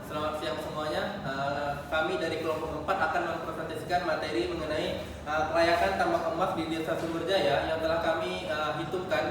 selamat siang semuanya. Kami dari kelompok 4 akan mempresentasikan materi mengenai kelayakan tambang emas di Desa Sumberjaya yang telah kami hitungkan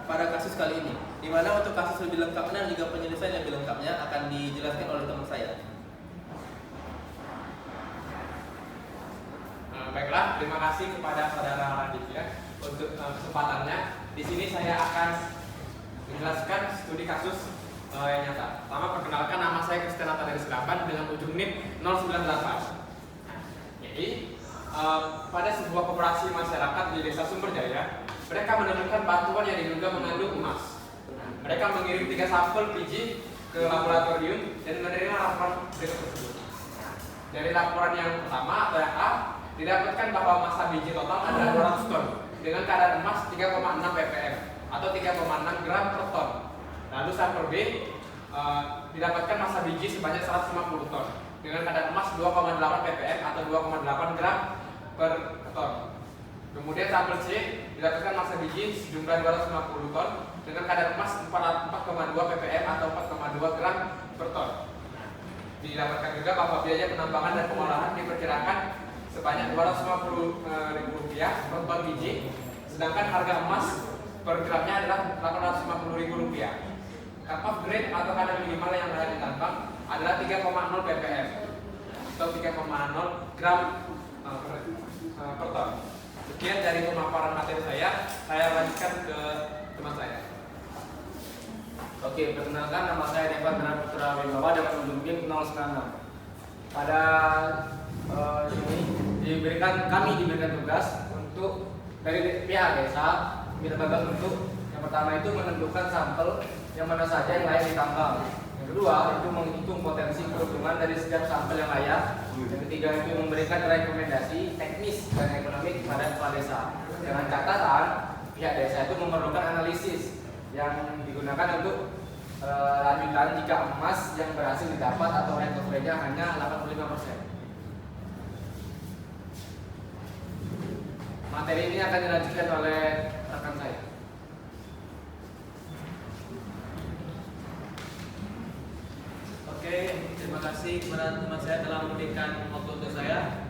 pada kasus kali ini. Di mana untuk kasus lebih lengkapnya dan juga penyelesaian lebih lengkapnya akan dijelaskan oleh teman saya. Baiklah, terima kasih kepada saudara Raditya untuk kesempatannya. Di sini saya akan menjelaskan studi kasus yang nyata. Pertama, perkenalkan, nama saya Kristianata dari Selapan dengan ujung NIP 098. Jadi, pada sebuah koperasi masyarakat di Desa Sumberjaya, mereka menemukan batuan yang diduga mengandung emas. Mereka mengirim 3 sampel biji ke laboratorium dan menerima laporan berikut tersebut. Dari laporan yang pertama atau yang A, didapatkan bahwa massa biji total adalah 200 ton dengan kadar emas 3,6 ppm atau 3,6 gram per ton. Lalu sampel B didapatkan massa biji sebanyak 150 ton dengan kadar emas 2,8 ppm atau 2,8 gram per ton. Kemudian sampel C didapatkan massa biji sejumlah 250 ton dengan kadar emas 4,2 ppm atau 4,2 gram per ton. Didapatkan juga bahwa biaya penambangan dan pengolahan diperkirakan sebanyak Rp250.000 per ton biji, sedangkan harga emas per gramnya adalah Rp850.000. Cut-off grade atau kadar minimal yang layak ditambang adalah 3,0 ppm atau 3,0 gram per ton. Sekian dari pemaparan materi saya lanjutkan ke teman saya. Oke, perkenalkan, nama saya Devan Putra Wibawa dengan ujung NIP 096. Pada ini kami diberikan tugas untuk dari pihak desa minta tugas untuk yang pertama itu menentukan sampel yang mana saja yang layak ditambang. Yang kedua itu menghitung potensi keuntungan dari setiap sampel yang layak. Yang ketiga itu memberikan rekomendasi teknis dan ekonomi kepada kepala desa. Dengan catatan pihak desa itu memerlukan analisis yang digunakan untuk lanjutan jika emas yang berhasil didapat atau recovery-nya hanya 85%. Materi ini akan dilanjutkan oleh rekan saya. Oke, terima kasih kepada teman saya telah memberikan waktu untuk saya.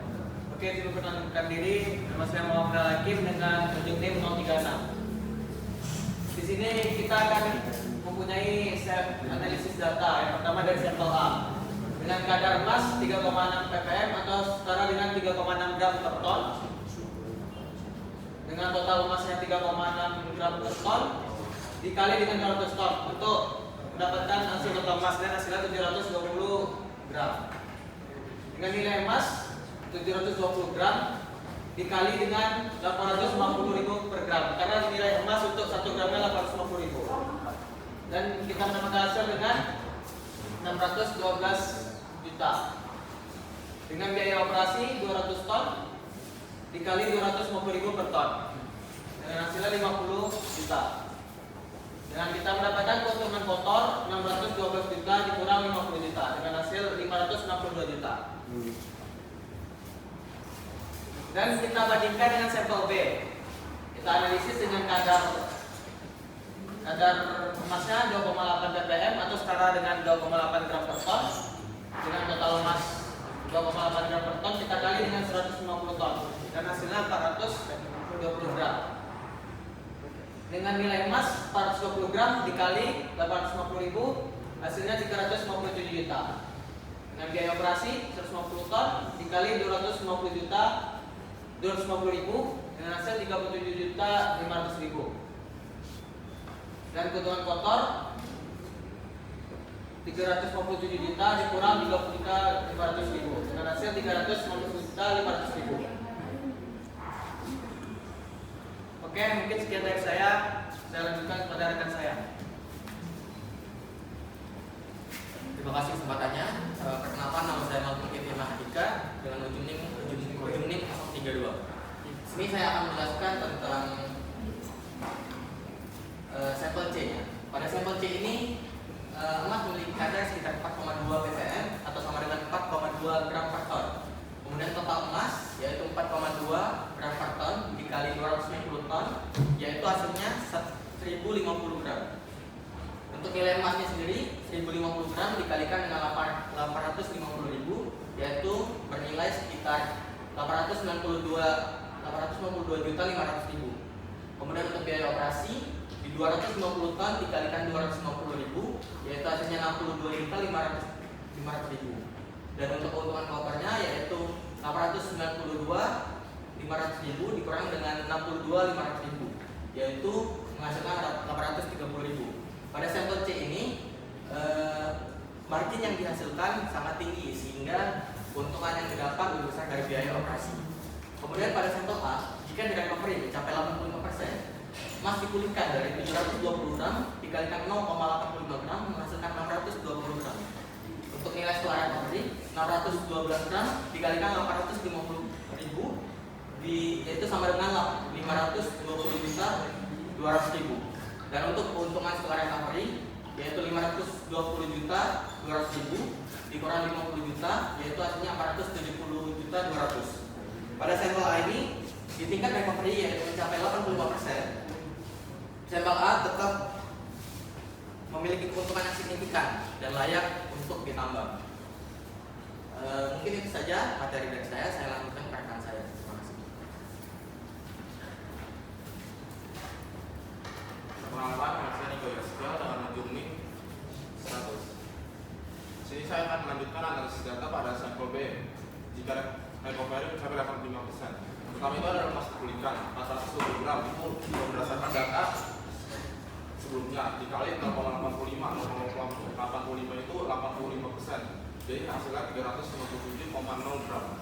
Oke, sebelum perkenalkan diri, nama saya Muhammad Hakim dengan ujung NIP 036. Di sini kita akan mempunyai analisis data. Yang pertama dari sampel A dengan kadar emas 3,6 ppm atau setara dengan 3,6 gram per ton, dengan total emasnya 3,6 gram per ton dikali dengan 200 ton untuk mendapatkan hasil total emas dan hasilnya 720 gram. Dengan nilai emas 720 gram dikali dengan 850.000 per gram karena nilai emas untuk 1 gramnya 850.000. Dan kita mendapatkan hasil dengan 612 juta. Dengan biaya operasi 200 ton dikali 250.000 per ton. Dengan hasilnya 50 juta. Dengan kita mendapatkan keuntungan kotor 612 juta dikurang 50 juta dengan hasil 562 juta. Dan kita bandingkan dengan sampel B. Kita analisis dengan kadar emasnya 2,8 ppm atau setara dengan 2,8 gram per ton. Dengan total emas 2,8 gram per ton kita kali dengan 150 ton dan hasilnya 420 gram. Dengan nilai emas 420 gram dikali 850.000 hasilnya 357 juta. Dengan biaya operasi 150 ton dikali 250.000 dengan hasil 37.500.000. Dan keuntungan kotor 357 juta dikurang 30.500.000 dengan hasil 350.500.000. Oke, mungkin sekian dari saya lanjutkan kepada rekan saya. Terima kasih kesempatannya. Perkenalkan, nama saya Malcolm Kevin Mahardika dengan ujung NIP 032. Sini saya akan menjelaskan tentang sampel C. Pada sampel C ini emas memiliki kadar sekitar 4,2 ppm atau sama dengan 4,2 gram per ton. Kemudian total emas yaitu 4,2 gram per ton dikali 250 ton yaitu hasilnya 1050 gram. Untuk nilai emasnya sendiri 1050 gram dikalikan dengan 892.500.000. Kemudian untuk biaya operasi di 250 ton dikalikan 250.000 yaitu hasilnya 62.500.000. Dan untuk keuntungan kopernya yaitu 892.500.000 dikurang dengan 62.500.000 yaitu menghasilkan 830.000. Pada sampel C ini margin yang dihasilkan sangat tinggi sehingga keuntungan yang didapat lebih besar dari biaya operasi. Kemudian pada sampel A, jika nilai recovery mencapai 85%, emas dipulihkan dari 720 gram dikalikan 0,85 gram menghasilkan 620 gram. Untuk nilai setelah recovery 612 gram dikalikan 850.000 yaitu sama dengan 520.200.000. Dan untuk keuntungan setelah recovery yaitu 520.200.000 dikurang 50 juta yaitu hasilnya 470.200.000. Pada sampel A ini di tingkat recovery yaitu mencapai 85%, sampel A tetap memiliki keuntungan yang signifikan dan layak untuk ditambang. Mungkin itu saja materi dari saya lanjutkan ke rekan saya. Terima kasih. Perkenalkan, nama saya Niko Yaskia dengan ujung NIM 100. Sini saya akan melanjutkan analisis data pada sampel B. Jika recovery mencapai 85%. Pertama itu adalah emas dipulihkan 420 gram itu berdasarkan data sebelumnya dikali 0,85 itu 85%. Jadi hasilnya 357,0 gram.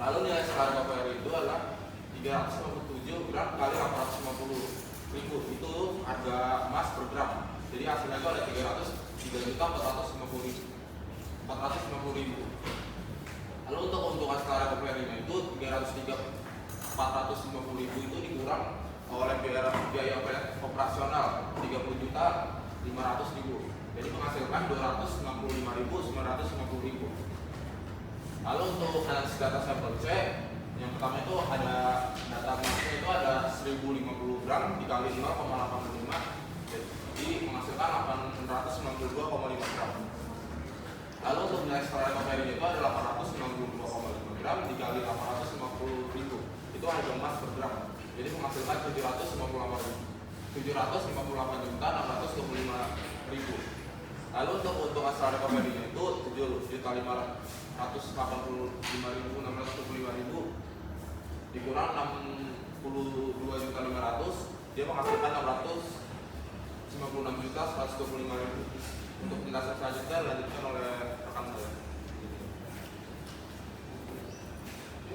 Lalu nilai setelah recovery itu adalah 357 gram kali 850.000 itu harga emas per gram. Jadi hasilnya itu ada 303.450.000. Lalu untuk keuntungan setelah recovery itu 450.000 itu dikurang oleh biaya operasional 30.500.000. Jadi menghasilkan 265.950.000. Lalu untuk analisis data sampel C, yang pertama itu ada data emasnya itu ada 1050 gram dikali 0,85 jadi menghasilkan 892,5 gram. Lalu untuk nilai setelah recovery itu ada 892,5 gram dikali 850.000 itu harga emas per gram. Jadi menghasilkan 758.625.000. Lalu untuk keuntungan setelah recovery itu 7.585.625.000 dikurang 62.500 dia menghasilkan 656.125.000. Untuk penjelasan selanjutnya dilanjutkan oleh rekan saya.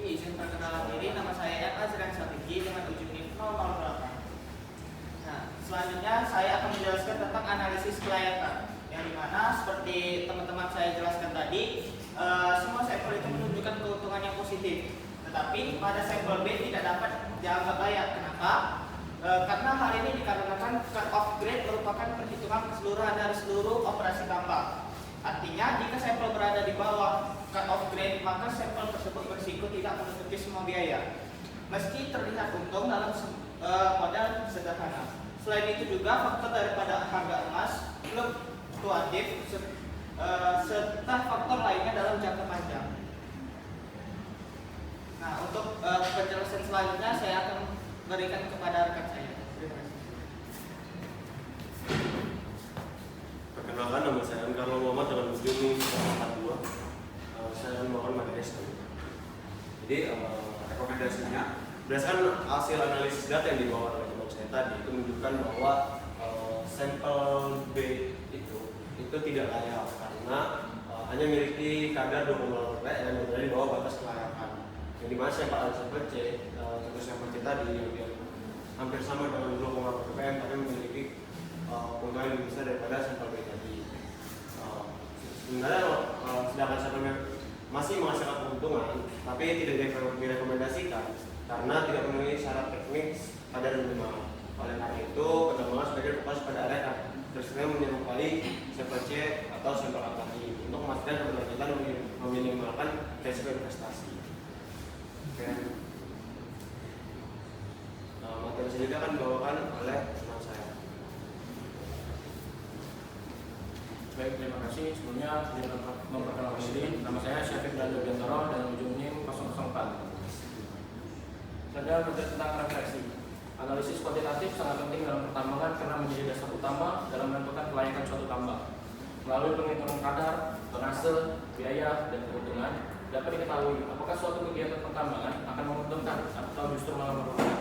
Izin perkenalan diri, nama saya R. Azrian Satiki dengan ujung NIM 008. Nah, selanjutnya saya akan menjelaskan tentang analisis kelayakan, yang dimana seperti teman-teman saya jelaskan tadi, semua sampel itu menunjukkan keuntungan yang positif. Tetapi pada sampel B tidak dapat dianggap layak. Kenapa? Karena hal ini dikarenakan cut off grade merupakan perhitungan keseluruhan dari seluruh operasi tambang. Artinya jika sampel berada di bawah cut off grade maka sampel tersebut berisiko tidak menutupi semua biaya. Meski terlihat untung dalam modal sederhana. Selain itu juga faktor daripada harga emas fluktuatif serta faktor lainnya dalam jangka panjang. Nah, untuk penjelasan selanjutnya saya akan berikan kepada rekan saya. Terima kasih. Perkenalkan, nama saya Karlo Muhammad dengan ujung 42. Saya mohon materi sekali. Jadi rekomendasinya berdasarkan hasil analisis data yang dibawa oleh teman saya tadi itu menunjukkan bahwa sampel B itu tidak layak karena hanya memiliki kadar 2,8 ppm yang berada di bawah batas kelayakan. Yang dimana sampel A dan sampel C, contoh sampel C tadi yang hampir sama dengan 2,8 ppm tapi memiliki keuntungan lebih besar daripada sampel B tadi. Sebenarnya sedangkan sampel B masih menghasilkan keuntungan tapi tidak direkomendasikan karena tidak memenuhi syarat teknis kadar minimal. Oleh karena itu, penambangan sebagai fokus pada area tersebut menyerupai sampel C atau sampel A tadi untuk memastikan keberlanjutan meminimalkan risiko investasi. Materi selanjutnya akan dibawakan oleh teman saya. Baik, terima kasih. Sebelumnya memperkenalkan diri, nama saya Syafiq Dando Bintoro dan ujung NIM 004. Ada materi tentang refleksi. Analisis kuantitatif sangat penting dalam pertambangan karena menjadi dasar utama dalam menentukan kelayakan suatu tambang. Melalui penghitungan kadar, tonase, biaya, dan keuntungan, dapat diketahui apakah suatu kegiatan pertambangan akan menguntungkan atau justru malah merugikan.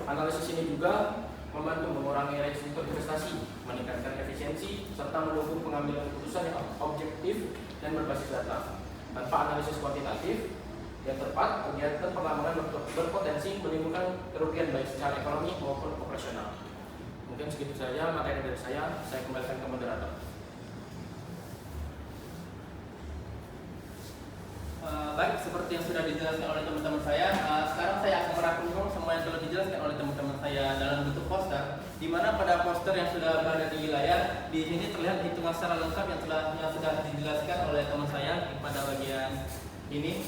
Analisis ini juga membantu mengurangi risiko investasi, meningkatkan efisiensi, serta mendukung pengambilan keputusan yang objektif dan berbasis data. Tanpa analisis kuantitatif yang tepat, kegiatan pengembangan berpotensi menimbulkan kerugian baik secara ekonomi maupun operasional. Mungkin segitu saja materi dari saya kembalikan ke moderator. Baik, seperti yang sudah dijelaskan oleh teman-teman saya, sekarang saya akan merangkum semua yang telah dijelaskan oleh teman-teman saya dalam bentuk poster, di mana pada poster yang sudah berada di layar, di sini terlihat hitungan secara lengkap yang sudah dijelaskan oleh teman saya pada bagian ini,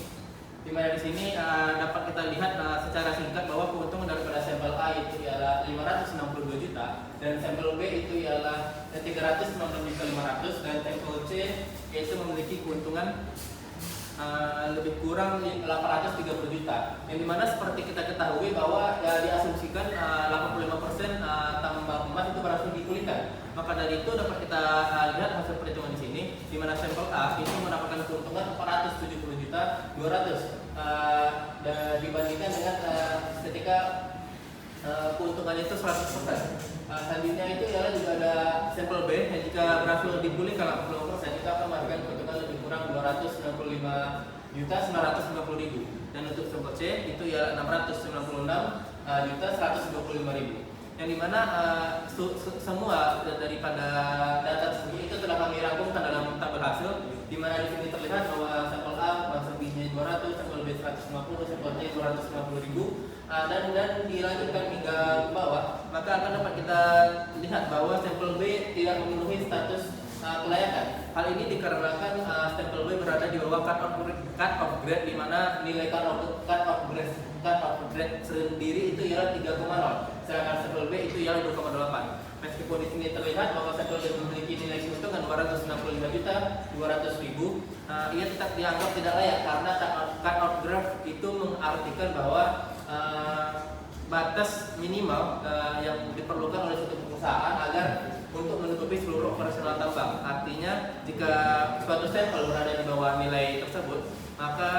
di mana di sini dapat kita lihat secara singkat bahwa keuntungan daripada sampel A itu ialah 562 juta dan sampel B itu ialah 396.500 dan sampel C yaitu memiliki keuntungan lebih kurang 830 juta, yang dimana seperti kita ketahui bahwa diasumsikan 85% tambang emas itu berhasil dipulihkan. Maka dari itu dapat kita lihat hasil perhitungan di sini, di mana sampel A itu mendapatkan keuntungan 470 juta 200 dibandingkan dengan ketika keuntungannya itu 100%. Selanjutnya itu ialah juga ada sampel B yang jika berhasil dipulihkan 80% itu akan memberikan keuntungan lebih kurang 295 juta 950 ribu, dan untuk sampel C itu ya 696 juta 125 ribu, yang dimana semua daripada data tersebut itu telah kami rangkumkan dalam tabel hasil, di mana di sini terlihat bahwa sampel A sampel B-nya 200, sampel B 150, sampel C 250 ribu, dan dilanjutkan hingga ke bawah, maka akan dapat kita lihat bahwa sampel B tidak memenuhi status kelayakan. Hal ini dikarenakan sampel B berada di bawah cut off grade, di mana nilai cut off grade sendiri itu ialah 3,0, sedangkan sampel B itu ialah 2,8. Meskipun di sini terlihat bahwa sampel B memiliki nilai keuntungan 265 juta 200 ribu, ia tetap dianggap tidak layak karena cut off grade itu mengartikan bahwa batas minimal yang diperlukan oleh suatu perusahaan agar untuk menutupi seluruh operasional tambang. Artinya jika suatu sampel berada di bawah nilai tersebut, maka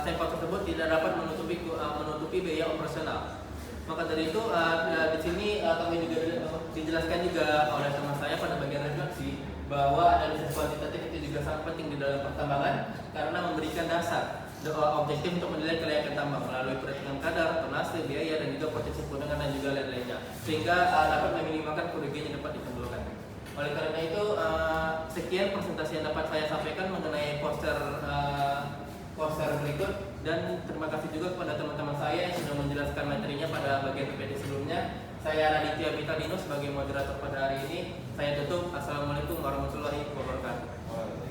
sampel tersebut tidak dapat menutupi biaya operasional. Maka dari itu di sini kami juga dijelaskan juga oleh teman saya pada bagian refleksi bahwa analisis kuantitatif itu juga sangat penting di dalam pertambangan karena memberikan dasar objektif untuk menilai kelayakan tambang melalui perhitungan kadar, tonase, biaya, dan juga potensi keuntungan dan juga lain-lainnya, sehingga dapat meminimalkan kerugian yang dapat ditimbulkan. Oleh karena itu, sekian presentasi yang dapat saya sampaikan mengenai poster berikut, dan terima kasih juga kepada teman-teman saya yang sudah menjelaskan materinya pada bagian PPT sebelumnya. Saya Raditya Vitadino sebagai moderator pada hari ini. Saya tutup. Assalamualaikum warahmatullahi wabarakatuh.